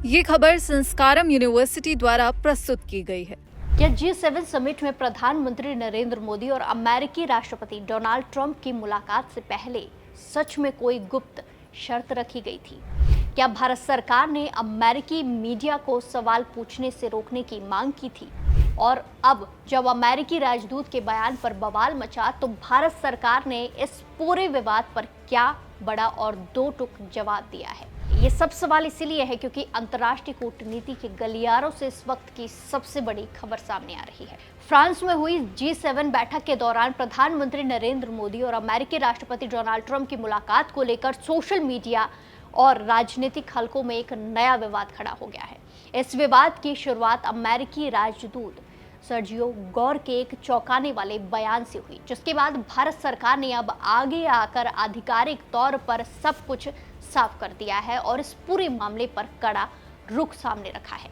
ये खबर संस्कारम यूनिवर्सिटी द्वारा प्रस्तुत की गई है। क्या G7 समिट में प्रधानमंत्री नरेंद्र मोदी और अमेरिकी राष्ट्रपति डोनाल्ड ट्रंप की मुलाकात से पहले सच में कोई गुप्त शर्त रखी गई थी? क्या भारत सरकार ने अमेरिकी मीडिया को सवाल पूछने से रोकने की मांग की थी? और अब जब अमेरिकी राजदूत के बयान पर बवाल मचा तो भारत सरकार ने इस पूरे विवाद पर क्या बड़ा और दो टूक जवाब दिया है? ये सब सवाल इसीलिए है क्योंकि अंतर्राष्ट्रीय कूटनीति के गलियारों से इस वक्त की सबसे बड़ी खबर सामने आ रही है। फ्रांस में हुई G7 बैठक के दौरान प्रधानमंत्री नरेंद्र मोदी और अमेरिकी राष्ट्रपति डोनाल्ड ट्रंप की मुलाकात को लेकर सोशल मीडिया और राजनीतिक हलकों में एक नया विवाद खड़ा हो गया है। इस विवाद की शुरुआत अमेरिकी राजदूत सर्जियो गौर के एक चौंकाने वाले बयान से हुई, जिसके बाद भारत सरकार ने अब आगे आकर आधिकारिक तौर पर सब कुछ साफ कर दिया है और इस पूरे मामले पर कड़ा रुख सामने रखा है।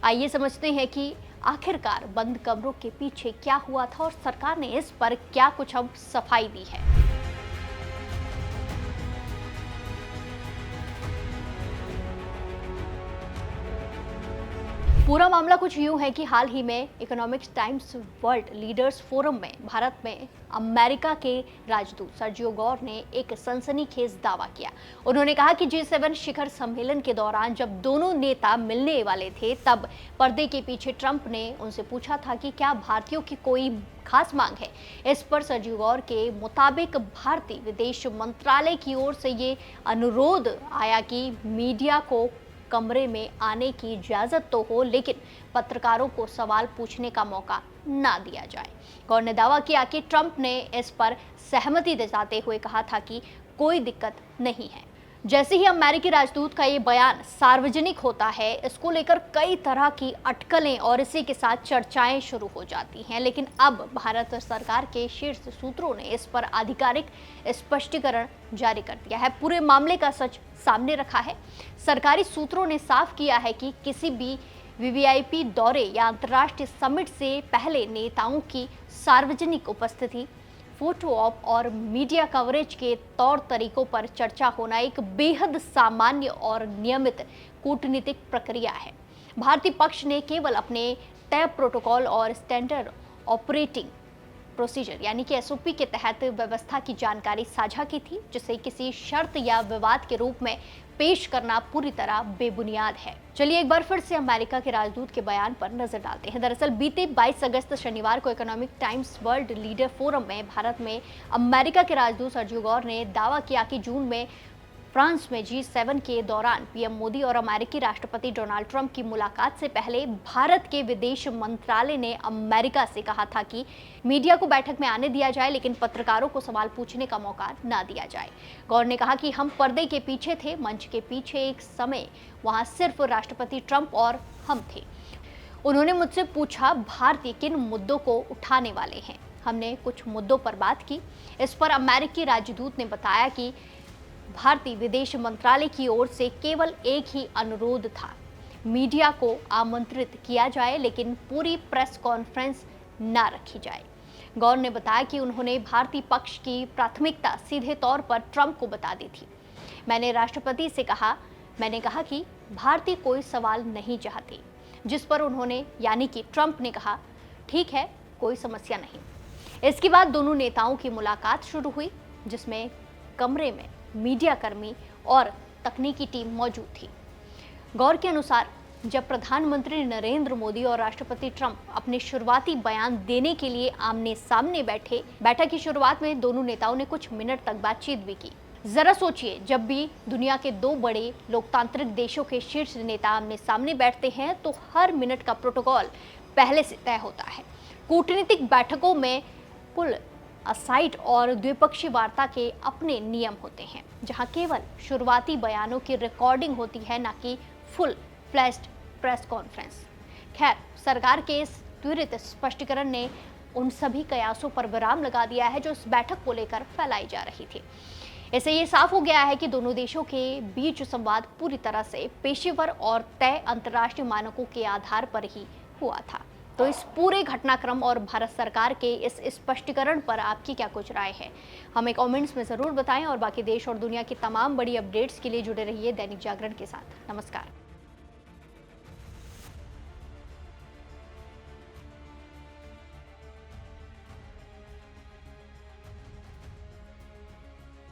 आइए समझते हैं कि आखिरकार बंद कमरों के पीछे क्या हुआ था और सरकार ने इस पर क्या कुछ अब सफाई दी है। पूरा मामला कुछ यूं है कि हाल ही में economics times world leaders forum में भारत में अमेरिका के राजदूत सर्जियो गौर ने एक सनसनीखेज दावा किया। उन्होंने कहा कि G7 शिखर सम्मेलन के दौरान जब दोनों नेता मिलने वाले थे तब पर्दे के पीछे ट्रंप ने उनसे पूछा था कि क्या भारतीयों की कोई खास मांग है। इस पर सर्जियो गौर के मुताबिक भारतीय विदेश मंत्रालय की ओर से ये अनुरोध आया कि मीडिया को कमरे में आने की इजाजत तो हो, लेकिन पत्रकारों को सवाल पूछने का मौका ना दिया जाए। गौर ने दावा किया कि ट्रंप ने इस पर सहमति जताते हुए कहा था कि कोई दिक्कत नहीं है। जैसे ही अमेरिकी राजदूत का ये बयान सार्वजनिक होता है, इसको लेकर कई तरह की अटकलें और इसी के साथ चर्चाएं शुरू हो जाती हैं। लेकिन अब भारत सरकार के शीर्ष सूत्रों ने इस पर आधिकारिक स्पष्टीकरण जारी कर दिया है, पूरे मामले का सच सामने रखा है। सरकारी सूत्रों ने साफ किया है कि किसी भी वीवीआईपी दौरे या अंतर्राष्ट्रीय समिट से पहले नेताओं की सार्वजनिक उपस्थिति, फोटो ऑप और मीडिया कवरेज के तौर तरीकों पर चर्चा होना एक बेहद सामान्य और नियमित कूटनीतिक प्रक्रिया है। भारतीय पक्ष ने केवल अपने तय प्रोटोकॉल और स्टैंडर्ड ऑपरेटिंग प्रोसीजर यानी कि SOP के तहत व्यवस्था की जानकारी साझा की थी, जिसे किसी शर्त या विवाद के रूप में पेश करना पूरी तरह बेबुनियाद है। चलिए एक बार फिर से अमेरिका के राजदूत के बयान पर नजर डालते हैं। दरअसल बीते 22 अगस्त शनिवार को economic times world leader forum में भारत में अमेरिका के राजदूत सर्जियो गौर ने दावा किया कि जून में फ्रांस में G7 के दौरान पीएम मोदी और अमेरिकी राष्ट्रपति डोनाल्ड ट्रंप की मुलाकात से पहले भारत के विदेश मंत्रालय ने अमेरिका से कहा था कि मीडिया को बैठक में आने दिया जाए, लेकिन पत्रकारों को सवाल पूछने का मौका ना दिया जाए। गौर ने कहा कि हम पर्दे के पीछे थे, मंच के पीछे एक समय वहां सिर्फ राष्ट्रपति ट्रंप और हम थे। उन्होंने मुझसे पूछा भारतीय किन मुद्दों को उठाने वाले हैं। हमने कुछ मुद्दों पर बात की। इस पर अमेरिकी राजदूत ने बताया कि भारतीय विदेश मंत्रालय की ओर से केवल एक ही अनुरोध था, मीडिया को आमंत्रित किया जाए लेकिन पूरी प्रेस कॉन्फ्रेंस ना रखी जाए। गौर ने बताया कि उन्होंने भारतीय पक्ष की प्राथमिकता सीधे तौर पर ट्रंप को बता दी थी। मैंने राष्ट्रपति से कहा, मैंने कहा कि भारतीय कोई सवाल नहीं चाहते, जिस पर उन्होंने यानी कि ट्रंप ने कहा ठीक है, कोई समस्या नहीं। इसके बाद दोनों नेताओं की मुलाकात शुरू हुई, जिसमें कमरे में मीडिया कर्मी और तकनीकी टीम मौजूद थी। गौर के अनुसार जब प्रधानमंत्री नरेंद्र मोदी और राष्ट्रपति ट्रंप अपने शुरुआती बयान देने के लिए आमने सामने बैठे, बैठक की शुरुआत में दोनों नेताओं ने कुछ मिनट तक बातचीत भी की। जरा सोचिए, जब भी दुनिया के दो बड़े लोकतांत्रिक देशों के शीर्ष नेता आमने सामने बैठते हैं तो हर मिनट का प्रोटोकॉल पहले से तय होता है। कूटनीतिक बैठकों में पुल असाइड और द्विपक्षीय वार्ता के अपने नियम होते हैं, जहां केवल शुरुआती बयानों की रिकॉर्डिंग होती है, ना कि फुल फ्लैश्ड प्रेस कॉन्फ्रेंस। खैर, सरकार के इस त्वरित स्पष्टीकरण ने उन सभी कयासों पर विराम लगा दिया है जो इस बैठक को लेकर फैलाई जा रही थी। इससे ये साफ हो गया है कि दोनों देशों के बीच संवाद पूरी तरह से पेशेवर और तय अंतर्राष्ट्रीय मानकों के आधार पर ही हुआ था। तो इस पूरे घटनाक्रम और भारत सरकार के इस स्पष्टीकरण पर आपकी क्या कुछ राय है, हमें कमेंट्स में ज़रूर बताएं और बाकी देश और दुनिया की तमाम बड़ी अपडेट्स के लिए जुड़े रहिए दैनिक जागरण के साथ। नमस्कार।